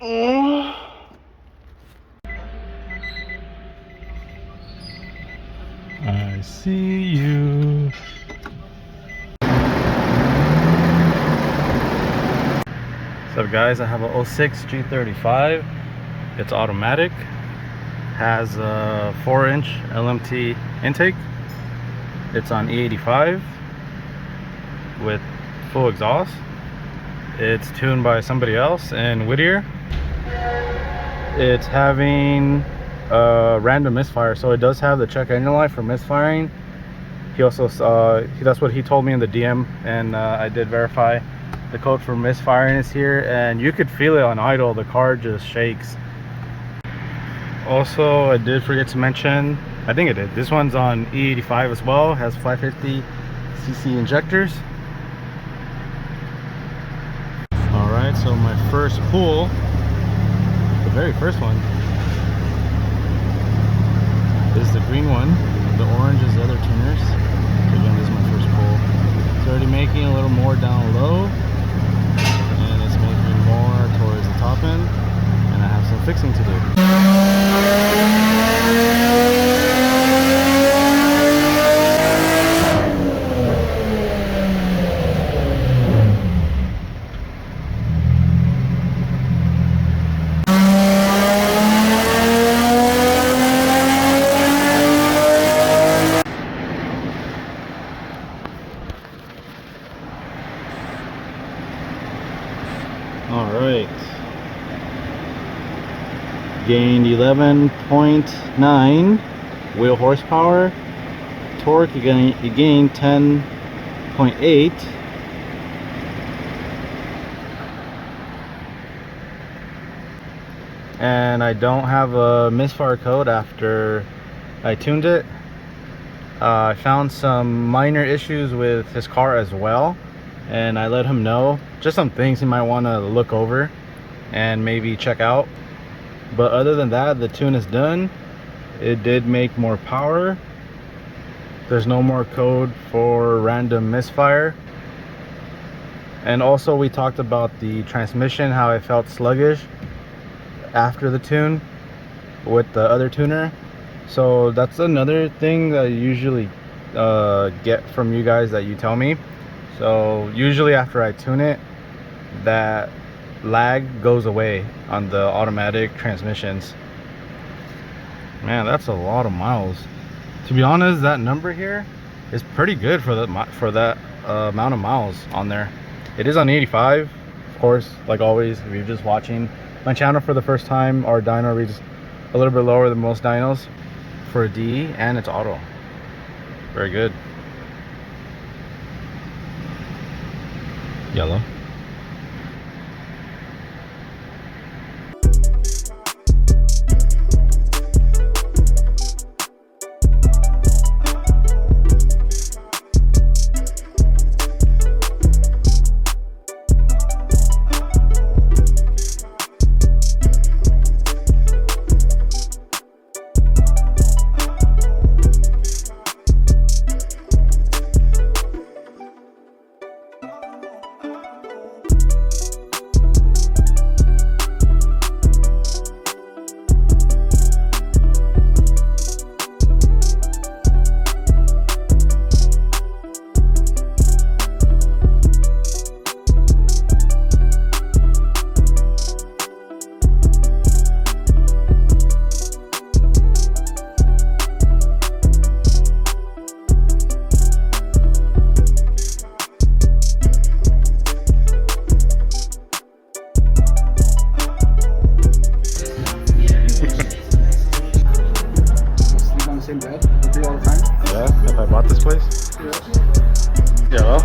I see you. What's up, guys? I have a 06 G35. It's automatic. Has a 4-inch LMT intake. It's on E85 with full exhaust. It's tuned by somebody else in Whittier. It's having a random misfire, so it does have the check engine light for misfiring. He also that's what he told me in the DM, and I did verify. The code for misfiring is here, and you could feel it on idle. The car just shakes. Also, I did forget to mention, I think I did, this one's on E85 as well. Has 550cc injectors. Alright, so my first pull, the very first one, is the green one. The orange is the other tuners. So again, this is my first pull. It's already making a little more down low, and it's making more towards the top end, and I have some fixing to do. Alright, gained 11.9 wheel horsepower. Torque, you gained 10.8. And I don't have a misfire code after I tuned it. I found some minor issues with his car as well, and I let him know just some things he might want to look over and maybe check out. But other than that, the tune is done. It did make more power. There's no more code for random misfire. And also, we talked about the transmission, how I felt sluggish after the tune with the other tuner. So that's another thing that I usually get from you guys, that you tell me. So usually after I tune it, that lag goes away on the automatic transmissions. Man, that's a lot of miles. To be honest, that number here is pretty good for that amount of miles on there. It is on 85, of course. Like always, if you're just watching my channel for the first time, our dyno reads a little bit lower than most dynos for a DE, and it's auto. Very good. Yellow. Yeah, if I bought this place? Yeah. Yellow.